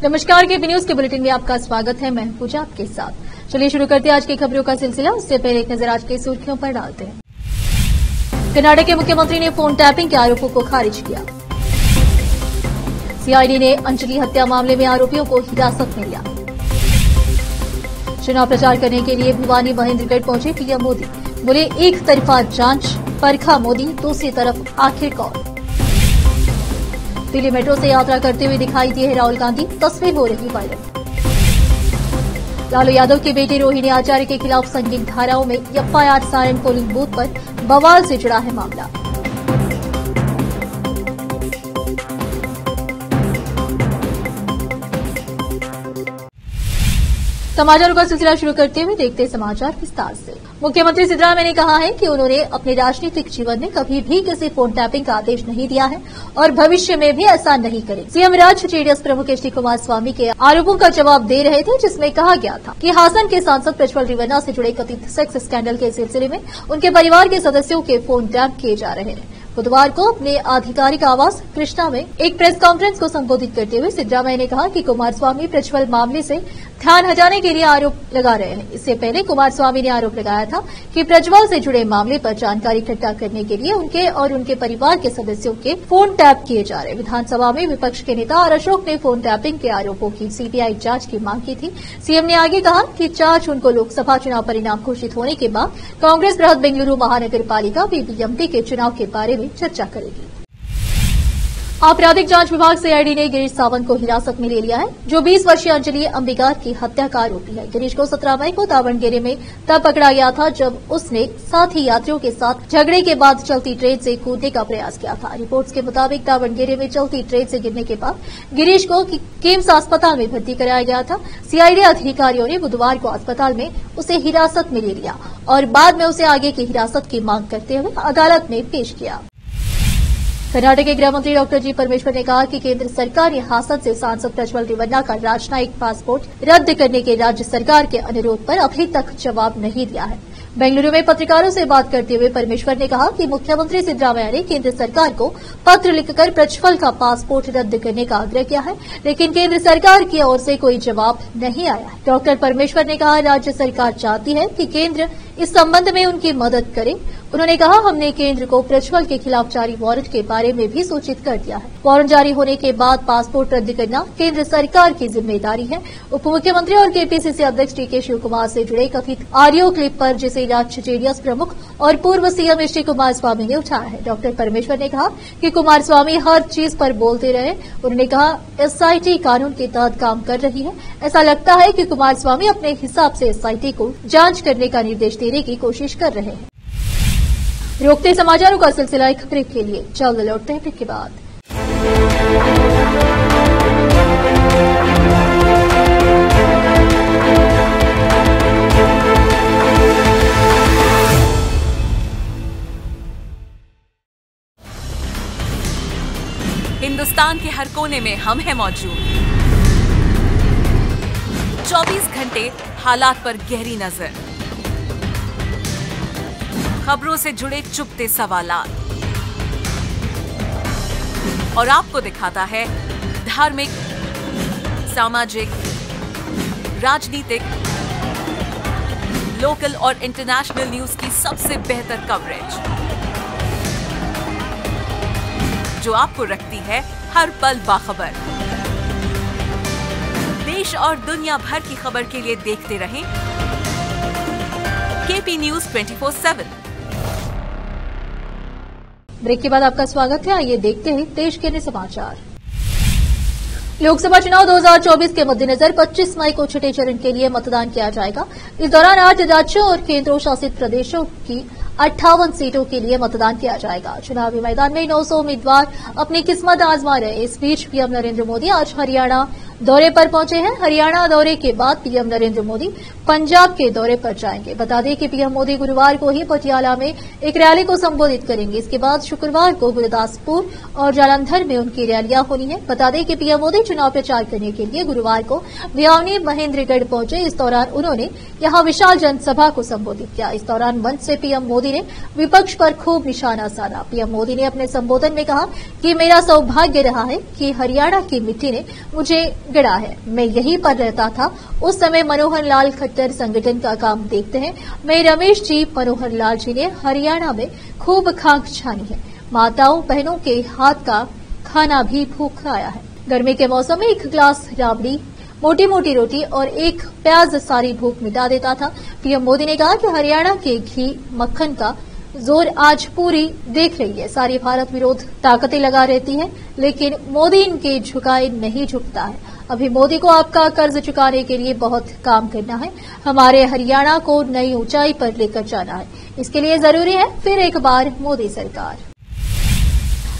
नमस्कार, KP news के bulletin में आपका स्वागत है। मैं पूजा आपके साथ। चलिए शुरू करते हैं आज की खबरों का सिलसिला। उससे पहले एक नजर आज की सुर्खियों पर डालते हैं। कर्नाटक के मुख्यमंत्री ने फोन टैपिंग के आरोपों को खारिज किया। सीआईडी ने अंजलि हत्या मामले में आरोपियों को हिरासत में लिया। चुनाव प्रचार करने के लिए भिवानी महेंद्रगढ़ पहुंचे पीएम मोदी। बोले, एक तरफा जांच परखा मोदी, दूसरी तरफ आखिर कौन। दिल्ली मेट्रो से यात्रा करते हुए दिखाई दिए राहुल गांधी, तस्वीर हो रही वायरल। लालू यादव की बेटी रोहिणी आचार्य के खिलाफ संगीन धाराओं में एफआईआर, सारण पोलिंग बूथ पर बवाल से जुड़ा है मामला। समाचारों का सिलसिला शुरू करते हुए देखते समाचार विस्तार से। मुख्यमंत्री सिद्धरामैया ने कहा है कि उन्होंने अपने राजनीतिक जीवन में कभी भी किसी फोन टैपिंग का आदेश नहीं दिया है और भविष्य में भी ऐसा नहीं करें। सीएम राज्य जेडीएस प्रमुख एच डी कुमारस्वामी के आरोपों का जवाब दे रहे थे, जिसमें कहा गया था कि हासन के सांसद प्रज्वल रेवन्ना से जुड़े कथित सेक्स स्कैंडल के सिलसिले में उनके परिवार के सदस्यों के फोन टैप किए जा रहे हैं। बुधवार को अपने आधिकारिक आवास कृष्णा में एक प्रेस कॉन्फ्रेंस को संबोधित करते हुए सिद्धरामैया ने कहा कि कुमारस्वामी प्रज्वल मामले से ध्यान हटाने के लिए आरोप लगा रहे हैं। इससे पहले कुमारस्वामी ने आरोप लगाया था कि प्रज्वल से जुड़े मामले पर जानकारी इकट्ठा करने के लिए उनके और उनके परिवार के सदस्यों के फोन टैप किए जा रहे। विधानसभा में विपक्ष के नेता आर अशोक ने फोन टैपिंग के आरोपों की सीबीआई जांच की मांग की थी। सीएम ने आगे कहा कि जांच उनको लोकसभा चुनाव परिणाम घोषित होने के बाद कांग्रेस बृहद बेंगलुरु महानगर पालिका बीबीएमपी के चुनाव के बारे में चर्चा करेगी। आपराधिक जांच विभाग सीआईडी ने गिरीश सावंत को हिरासत में ले लिया है, जो 20 वर्षीय अंजलि अंबिकार की हत्या का आरोपी है। गिरीश को 17 मई को दावणगेरे में तब पकड़ा गया था जब उसने साथी यात्रियों के साथ झगड़े के बाद चलती ट्रेन से कूदने का प्रयास किया था। रिपोर्ट्स के मुताबिक दावणगेरे में चलती ट्रेन से गिरने के बाद गिरीश को किम्स अस्पताल में भर्ती कराया गया था। सीआईडी अधिकारियों ने बुधवार को अस्पताल में उसे हिरासत में ले लिया और बाद में उसे आगे की हिरासत की मांग करते हुए अदालत में पेश किया। कर्नाटक के गृह मंत्री डॉक्टर जी परमेश्वर ने कहा कि केंद्र सरकार ने हासन से सांसद प्रज्वल रेवन्ना का राजनयिक पासपोर्ट रद्द करने के राज्य सरकार के अनुरोध पर अभी तक जवाब नहीं दिया है। बेंगलुरु में पत्रकारों से बात करते हुए परमेश्वर ने कहा कि मुख्यमंत्री सिद्धरामैया ने केंद्र सरकार को पत्र लिखकर प्रज्वल का पासपोर्ट रद्द करने का आग्रह किया है, लेकिन केंद्र सरकार की ओर से कोई जवाब नहीं आया है। डॉक्टर परमेश्वर ने कहा, राज्य सरकार चाहती है कि केंद्र इस संबंध में उनकी मदद करे। उन्होंने कहा, हमने केंद्र को प्रज्वल के खिलाफ जारी वारंट के बारे में भी सूचित कर दिया है। वारंट जारी होने के बाद पासपोर्ट रद्द करना केंद्र सरकार की जिम्मेदारी है। उप मुख्यमंत्री और केपीसीसी अध्यक्ष डीके शिवकुमार से जुड़े कथित ऑडियो क्लिप पर जिसे राज्य जेडीएस प्रमुख और पूर्व सीएम एच डी कुमारस्वामी ने उठाया है। डॉक्टर परमेश्वर ने कहा कि कुमारस्वामी हर चीज पर बोलते रहे। उन्होंने कहा, एसआईटी कानून के तहत काम कर रही है। ऐसा लगता है कि कुमारस्वामी अपने हिसाब से एसआईटी को जांच करने का निर्देश देने की कोशिश कर रहे हैं। रोकते समाचारों का सिलसिला एक ब्रेक के लिए, जल्द लौटते हैं ब्रेक के बाद। हिंदुस्तान के हर कोने में हम हैं मौजूद। 24 घंटे हालात पर गहरी नजर, खबरों से जुड़े चुपते सवालात और आपको दिखाता है धार्मिक, सामाजिक, राजनीतिक, लोकल और इंटरनेशनल न्यूज की सबसे बेहतर कवरेज, जो आपको रखती है हर पल बाखबर। देश और दुनिया भर की खबर के लिए देखते रहें केपी न्यूज 24/7। ब्रेक के बाद आपका स्वागत है। आइए देखते हैं देश के अन्य समाचार। लोकसभा चुनाव 2024 के मद्देनजर 25 मई को छठे चरण के लिए मतदान किया जाएगा। इस दौरान 8 राज्यों और केंद्र शासित प्रदेशों की 58 सीटों के लिए मतदान किया जाएगा। चुनावी मैदान में 900 उम्मीदवार अपनी किस्मत आजमा रहे। इस बीच पीएम नरेंद्र मोदी आज हरियाणा दौरे पर पहुंचे हैं। हरियाणा दौरे के बाद पीएम नरेंद्र मोदी पंजाब के दौरे पर जाएंगे। बता दें कि पीएम मोदी गुरुवार को ही पटियाला में एक रैली को संबोधित करेंगे। इसके बाद शुक्रवार को गुरदासपुर और जालंधर में उनकी रैलियां होनी है। बता दें कि पीएम मोदी चुनाव प्रचार करने के लिए गुरुवार को भिवानी महेंद्रगढ़ पहुंचे। इस दौरान उन्होंने यहां विशाल जनसभा को संबोधित किया। इस दौरान मंच से पीएम मोदी ने विपक्ष पर खूब निशाना साधा। पीएम मोदी ने अपने संबोधन में कहा कि मेरा सौभाग्य रहा है कि हरियाणा की मिट्टी ने मुझे गढ़ा है। मैं यहीं पर रहता था उस समय। मनोहर लाल खट्टर संगठन का काम देखते हैं। मैं रमेश जी मनोहर लाल जी ने हरियाणा में खूब खाक छानी है। माताओं बहनों के हाथ का खाना भी भूख आया है। गर्मी के मौसम में एक गिलास राबड़ी, मोटी मोटी रोटी और एक प्याज सारी भूख मिटा देता था। पीएम मोदी ने कहा कि हरियाणा के घी मक्खन का जोर आज पूरी देख रही है। सारी भारत विरोध ताकतें लगा रहती है, लेकिन मोदी इनके झुकाए नहीं झुकता है। अभी मोदी को आपका कर्ज चुकाने के लिए बहुत काम करना है। हमारे हरियाणा को नई ऊंचाई पर लेकर जाना है। इसके लिए जरूरी है फिर एक बार मोदी सरकार।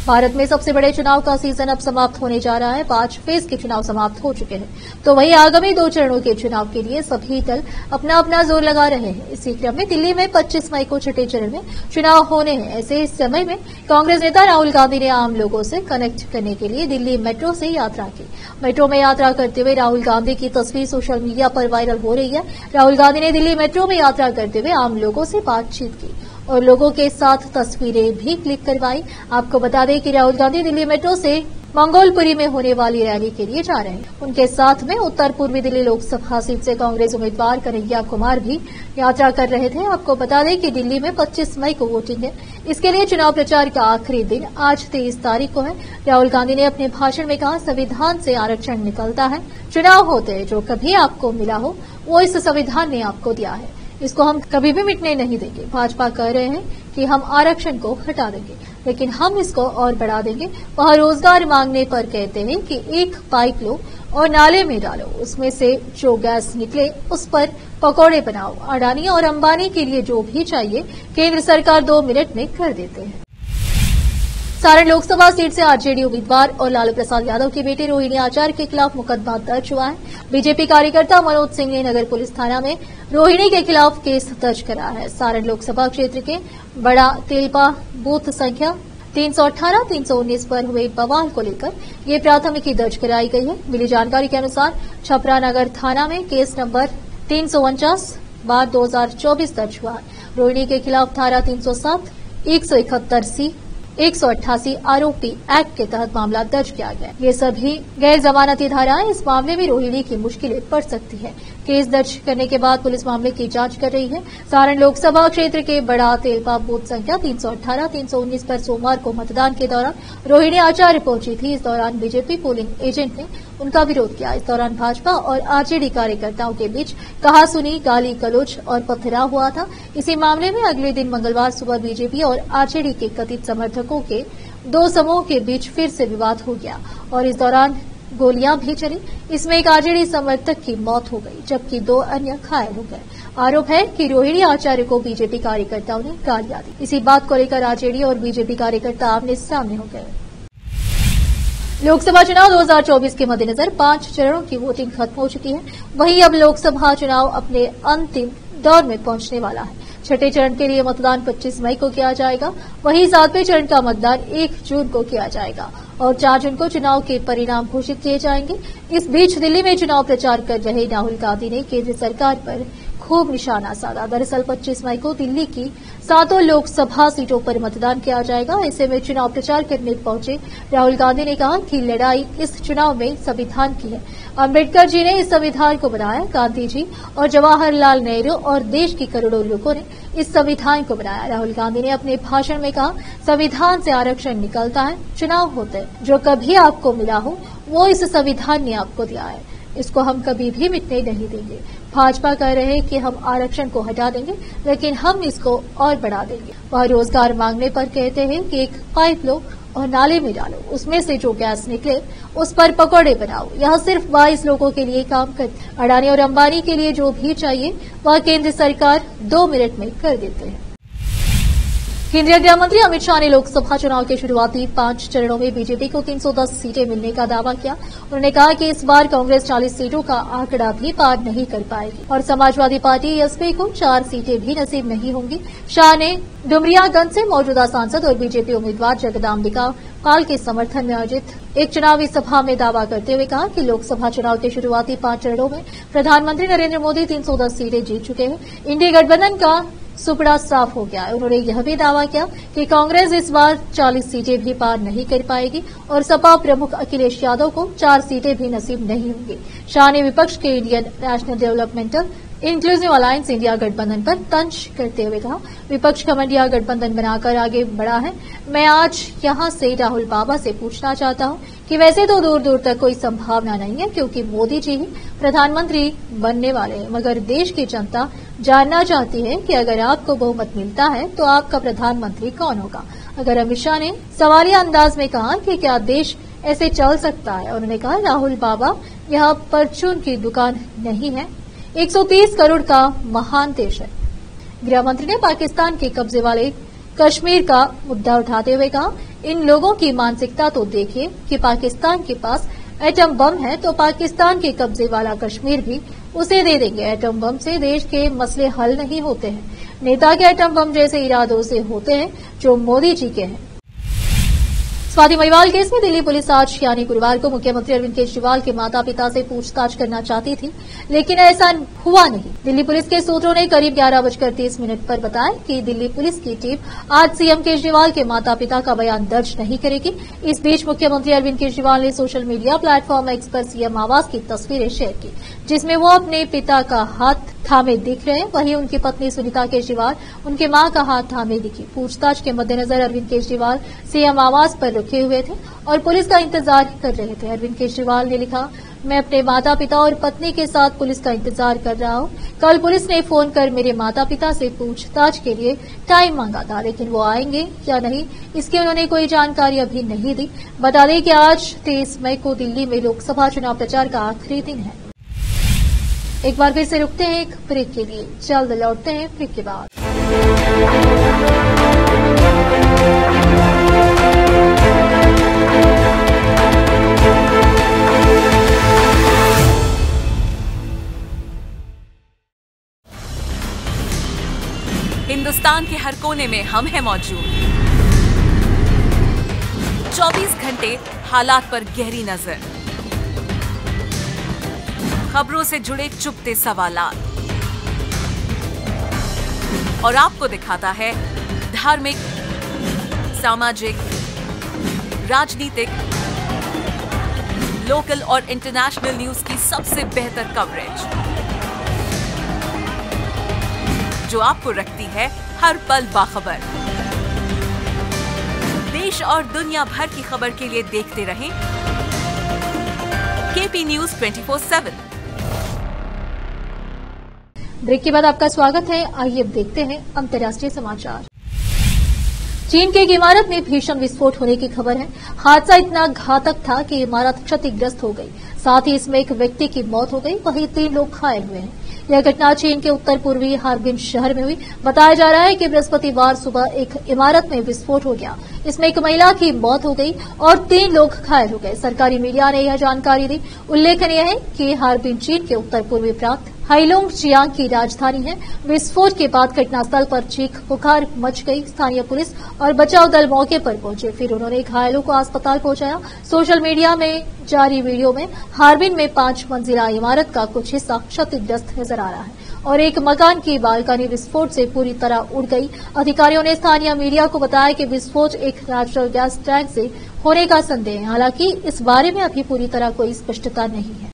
भारत में सबसे बड़े चुनाव का सीजन अब समाप्त होने जा रहा है। 5 फेज के चुनाव समाप्त हो चुके हैं, तो वहीं आगामी 2 चरणों के चुनाव के लिए सभी दल अपना अपना जोर लगा रहे हैं। इसी क्रम में दिल्ली में 25 मई को छठे चरण में चुनाव होने हैं। ऐसे इस समय में कांग्रेस नेता राहुल गांधी ने आम लोगों से कनेक्ट करने के लिए दिल्ली मेट्रो से यात्रा की। मेट्रो में यात्रा करते हुए राहुल गांधी की तस्वीर सोशल मीडिया पर वायरल हो रही है। राहुल गांधी ने दिल्ली मेट्रो में यात्रा करते हुए आम लोगों से बातचीत की और लोगों के साथ तस्वीरें भी क्लिक करवाई। आपको बता दें कि राहुल गांधी दिल्ली मेट्रो से मंगोलपुरी में होने वाली रैली के लिए जा रहे हैं। उनके साथ में उत्तर पूर्वी दिल्ली लोकसभा सीट से कांग्रेस उम्मीदवार कन्हैया कुमार भी यात्रा कर रहे थे। आपको बता दें कि दिल्ली में 25 मई को वोटिंग है। इसके लिए चुनाव प्रचार का आखिरी दिन आज 23 तारीख को है। राहुल गांधी ने अपने भाषण में कहा, संविधान से आरक्षण निकलता है। चुनाव होते हैं, जो कभी आपको मिला हो वो इस संविधान ने आपको दिया है। इसको हम कभी भी मिटने नहीं देंगे। भाजपा कह रहे हैं कि हम आरक्षण को हटा देंगे, लेकिन हम इसको और बढ़ा देंगे। वह रोजगार मांगने पर कहते हैं कि एक पाइप लो और नाले में डालो, उसमें से जो गैस निकले उस पर पकौड़े बनाओ। अडानी और अंबानी के लिए जो भी चाहिए केंद्र सरकार 2 मिनट में कर देते हैं। सारण लोकसभा सीट से आरजेडी उम्मीदवार और लालू प्रसाद यादव की बेटी रोहिणी आचार्य के खिलाफ मुकदमा दर्ज हुआ है। बीजेपी कार्यकर्ता मनोज सिंह ने नगर पुलिस थाना में रोहिणी के खिलाफ केस दर्ज करा है। सारण लोकसभा क्षेत्र के बड़ा तेलपा बूथ संख्या 318, 319 पर हुए बवाल को लेकर ये प्राथमिकी दर्ज कराई गई है। मिली जानकारी के अनुसार छपरा नगर थाना में केस नंबर 349/2024 दर्ज हुआ है। रोहिणी के खिलाफ धारा 307, 171C, 188 आरोपी एक्ट के तहत मामला दर्ज किया गया। ये सभी गैर जमानती धाराएं। इस मामले में रोहिणी की मुश्किलें बढ़ सकती है। केस दर्ज करने के बाद पुलिस मामले की जांच कर रही है। सारण लोकसभा क्षेत्र के बड़ा तेलपा बूथ संख्या 318, 319 पर सोमवार को मतदान के दौरान रोहिणी आचार्य पहुंची थी। इस दौरान बीजेपी पोलिंग एजेंट ने उनका विरोध किया। इस दौरान भाजपा और आरजेडी कार्यकर्ताओं के बीच कहासुनी, गाली गलौज और पथराव हुआ था। इसी मामले में अगले दिन मंगलवार सुबह बीजेपी और आरजेडी के कथित समर्थकों के 2 समूह के बीच फिर से विवाद हो गया और इस दौरान गोलियां भी चली। इसमें एक आरजेडी समर्थक की मौत हो गई, जबकि 2 अन्य घायल हो गए। आरोप है कि रोहिणी आचार्य को बीजेपी कार्यकर्ताओं ने गालियां दी। इसी बात को लेकर आरजेडी और बीजेपी कार्यकर्ता आमने सामने हो गए। लोकसभा चुनाव 2024 के मद्देनजर 5 चरणों की वोटिंग खत्म हो चुकी है। वहीं अब लोकसभा चुनाव अपने अंतिम दौर में पहुंचने वाला है। छठे चरण के लिए मतदान 25 मई को किया जाएगा। वहीं 7वें चरण का मतदान 1 जून को किया जाएगा और 4 जून को चुनाव के परिणाम घोषित किए जाएंगे। इस बीच दिल्ली में चुनाव प्रचार कर रहे राहुल गांधी ने केंद्र सरकार पर खूब निशाना साधा। दरअसल 25 मई को दिल्ली की 7 लोकसभा सीटों पर मतदान किया जाएगा। ऐसे में चुनाव प्रचार करने पहुंचे राहुल गांधी ने कहा कि लड़ाई इस चुनाव में संविधान की है। अम्बेडकर जी ने इस संविधान को बनाया, गांधी जी और जवाहरलाल नेहरू और देश की करोड़ों लोगों ने इस संविधान को बनाया। राहुल गांधी ने अपने भाषण में कहा, संविधान से आरक्षण निकलता है। चुनाव होते हैं, जो कभी आपको मिला हो वो इस संविधान ने आपको दिया है। इसको हम कभी भी मिटने नहीं देंगे। भाजपा कह रहे हैं कि हम आरक्षण को हटा देंगे, लेकिन हम इसको और बढ़ा देंगे। वह रोजगार मांगने पर कहते हैं कि एक पाइप लो और नाले में डालो, उसमें से जो गैस निकले उस पर पकौड़े बनाओ। यह सिर्फ 22 लोगों के लिए काम करती। अडानी और अंबानी के लिए जो भी चाहिए वह केंद्र सरकार 2 मिनट में कर देते हैं। केंद्रीय गृह मंत्री अमित शाह ने लोकसभा चुनाव के शुरुआती 5 चरणों में बीजेपी को 310 सीटें मिलने का दावा किया। उन्होंने कहा कि इस बार कांग्रेस 40 सीटों का आंकड़ा भी पार नहीं कर पाएगी और समाजवादी पार्टी एसपी को 4 सीटें भी नसीब नहीं होंगी। शाह ने डुमरियागंज से मौजूदा सांसद और बीजेपी उम्मीदवार जगदाम्बिका पाल के समर्थन में आयोजित एक चुनावी सभा में दावा करते हुए कहा कि लोकसभा चुनाव के शुरुआती 5 चरणों में प्रधानमंत्री नरेंद्र मोदी 310 सीटें जीत चुके हैं। इंडिया गठबंधन का सुपड़ा साफ हो गया है। उन्होंने यह भी दावा किया कि कांग्रेस इस बार 40 सीटें भी पार नहीं कर पाएगी और सपा प्रमुख अखिलेश यादव को 4 सीटें भी नसीब नहीं होंगी। शाह ने विपक्ष के Indian national developmental inclusive alliance India गठबंधन पर तंज करते हुए कहा, विपक्ष घमंडिया गठबंधन बनाकर आगे बढ़ा है। मैं आज यहां से राहुल बाबा से पूछना चाहता हूं कि वैसे तो दूर दूर तक कोई संभावना नहीं है, क्योंकि मोदी जी ही प्रधानमंत्री बनने वाले हैं, मगर देश की जनता जानना चाहती है कि अगर आपको बहुमत मिलता है तो आपका प्रधानमंत्री कौन होगा। अगर अमित शाह ने सवालिया अंदाज में कहा कि क्या देश ऐसे चल सकता है, उन्होंने कहा, राहुल बाबा यह परचून की दुकान नहीं है, 130 करोड़ का महान देश है। गृह मंत्री ने पाकिस्तान के कब्जे वाले कश्मीर का मुद्दा उठाते हुए कहा, इन लोगों की मानसिकता तो देखिए कि पाकिस्तान के पास एटम बम है तो पाकिस्तान के कब्जे वाला कश्मीर भी उसे दे देंगे। एटम बम से देश के मसले हल नहीं होते हैं। नेता के एटम बम जैसे इरादों से होते हैं जो मोदी जी के हैं। स्वाति महिवाल केस में दिल्ली पुलिस आज यानी गुरुवार को मुख्यमंत्री अरविंद केजरीवाल के माता पिता से पूछताछ करना चाहती थी, लेकिन ऐसा हुआ नहीं। दिल्ली पुलिस के सूत्रों ने करीब 11:30 पर बताया कि दिल्ली पुलिस की टीम आज सीएम केजरीवाल के माता पिता का बयान दर्ज नहीं करेगी। इस बीच मुख्यमंत्री अरविंद केजरीवाल ने सोशल मीडिया प्लेटफॉर्म एक्स पर सीएम आवास की तस्वीरें शेयर की, जिसमें वो अपने पिता का हाथ थामे दिख रहे हैं। वहीं उनकी पत्नी सुनीता केजरीवाल उनके मां का हाथ थामे दिखी। पूछताछ के मद्देनजर अरविंद केजरीवाल सीएम आवास पर रुके हुए थे और पुलिस का इंतजार कर रहे थे। अरविंद केजरीवाल ने लिखा, मैं अपने माता पिता और पत्नी के साथ पुलिस का इंतजार कर रहा हूं। कल पुलिस ने फोन कर मेरे माता पिता से पूछताछ के लिए टाइम मांगा था, लेकिन वो आएंगे या नहीं इसकी उन्होंने कोई जानकारी अभी नहीं दी। बता दें कि आज 23 मई को दिल्ली में लोकसभा चुनाव प्रचार का आखिरी दिन है। एक बार फिर से रुकते हैं एक ब्रेक के लिए, जल्द लौटते हैं ब्रेक के बाद। हिंदुस्तान के हर कोने में हम हैं मौजूद। 24 घंटे हालात पर गहरी नजर, खबरों से जुड़े चुपते सवालात और आपको दिखाता है धार्मिक, सामाजिक, राजनीतिक, लोकल और इंटरनेशनल न्यूज की सबसे बेहतर कवरेज, जो आपको रखती है हर पल बाखबर। देश और दुनिया भर की खबर के लिए देखते रहें केपी न्यूज 24/7। ब्रेक के बाद आपका स्वागत है। आइए अब देखते हैं अंतर्राष्ट्रीय समाचार। चीन की एक इमारत में भीषण विस्फोट होने की खबर है। हादसा इतना घातक था कि इमारत क्षतिग्रस्त हो गई, साथ ही इसमें एक व्यक्ति की मौत हो गई, वहीं 3 लोग घायल हुए हैं। यह घटना चीन के उत्तर पूर्वी हार्बिन शहर में हुई। बताया जा रहा है कि बृहस्पतिवार सुबह एक इमारत में विस्फोट हो गया, इसमें एक महिला की मौत हो गई और 3 लोग घायल हो गए। सरकारी मीडिया ने यह जानकारी दी। उल्लेखनीय है कि हार्बिन चीन के उत्तर पूर्वी प्रांत हाइलोंग जियांग की राजधानी है। विस्फोट के बाद घटनास्थल पर चीख पुकार मच गई। स्थानीय पुलिस और बचाव दल मौके पर पहुंचे, फिर उन्होंने घायलों को अस्पताल पहुंचाया। सोशल मीडिया में जारी वीडियो में हार्बिन में 5 मंजिला इमारत का कुछ हिस्सा क्षतिग्रस्त नजर आ रहा है और एक मकान की बालकनी विस्फोट से पूरी तरह उड़ गई। अधिकारियों ने स्थानीय मीडिया को बताया कि विस्फोट एक नेचुरल गैस टैंक से होने का संदेह है। हालांकि इस बारे में अभी पूरी तरह कोई स्पष्टता नहीं है।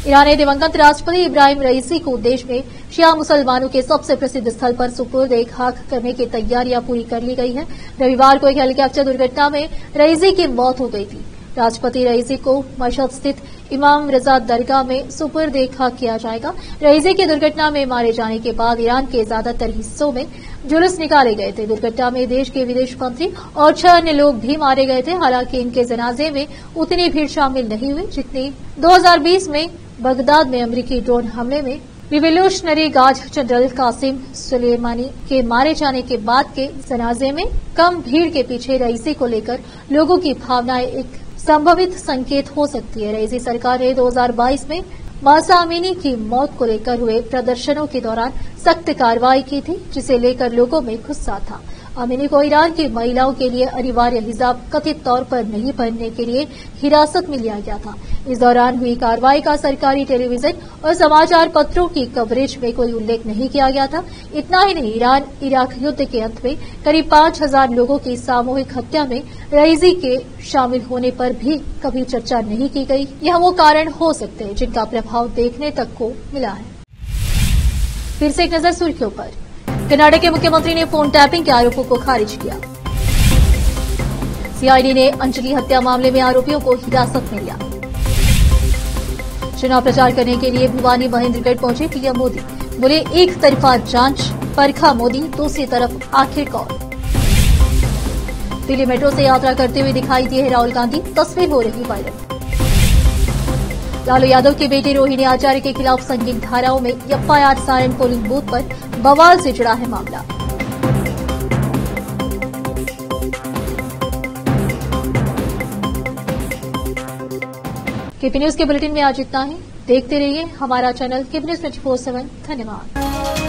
ईरान ने दिवंगत राष्ट्रपति इब्राहिम रईसी को देश में शिया मुसलमानों के सबसे प्रसिद्ध स्थल पर सुपुर्द खाक करने की तैयारियां पूरी कर ली गई है। रविवार को एक हेलीकॉप्टर दुर्घटना में रईसी की मौत हो गई थी। राष्ट्रपति रईसी को मशहद स्थित इमाम रजा दरगाह में सुपुर्द खाक किया जाएगा। रईसी की दुर्घटना में मारे जाने के बाद ईरान के ज्यादातर हिस्सों में जुलूस निकाले गए थे। दुर्घटना में देश के विदेश मंत्री और 6 अन्य लोग भी मारे गए थे। हालांकि इनके जनाजे में उतनी भीड़ शामिल नहीं हुई जितनी 2020 में बगदाद में अमेरिकी ड्रोन हमले में revolutionary guard general Qasem Soleimani के मारे जाने के बाद के जनाजे में कम भीड़ के पीछे रईसी को लेकर लोगों की भावनाएं एक संभावित संकेत हो सकती है। रईसी सरकार ने 2022 में मासा अमीनी की मौत को लेकर हुए प्रदर्शनों के दौरान सख्त कार्रवाई की थी, जिसे लेकर लोगों में गुस्सा था। अमीनी को ईरान की महिलाओं के लिए अनिवार्य हिजाब कथित तौर पर नहीं पहनने के लिए हिरासत में लिया गया था। इस दौरान हुई कार्रवाई का सरकारी टेलीविजन और समाचार पत्रों की कवरेज में कोई उल्लेख नहीं किया गया था। इतना ही नहीं, ईरान इराक युद्ध के अंत में करीब 5,000 लोगों की सामूहिक हत्या में रईसी के शामिल होने पर भी कभी चर्चा नहीं की गई। यह वो कारण हो सकते हैं जिनका प्रभाव देखने तक को मिला है। फिर से एक नजर सुर्खियों पर। कर्नाटक के मुख्यमंत्री ने फोन टैपिंग के आरोपों को खारिज किया। सीआईडी ने अंजलि हत्या मामले में आरोपियों को हिरासत में लिया। चुनाव प्रचार करने के लिए भिवानी महेंद्रगढ़ पहुंचे पीएम मोदी, बोले एक तरफा जांच, परखा मोदी, दूसरी तरफ आखिर कौन। दिल्ली मेट्रो से यात्रा करते हुए दिखाई दिए राहुल गांधी, तस्वीर हो रही वायरल। लालू यादव के बेटे रोहिणी आचार्य के खिलाफ संगीन धाराओं में एफआईआर, सारण पोलिंग बूथ पर बवाल से जुड़ा है मामला। केपी न्यूज के बुलेटिन में आज इतना ही। देखते रहिए हमारा चैनल केपी न्यूज 24/7। धन्यवाद।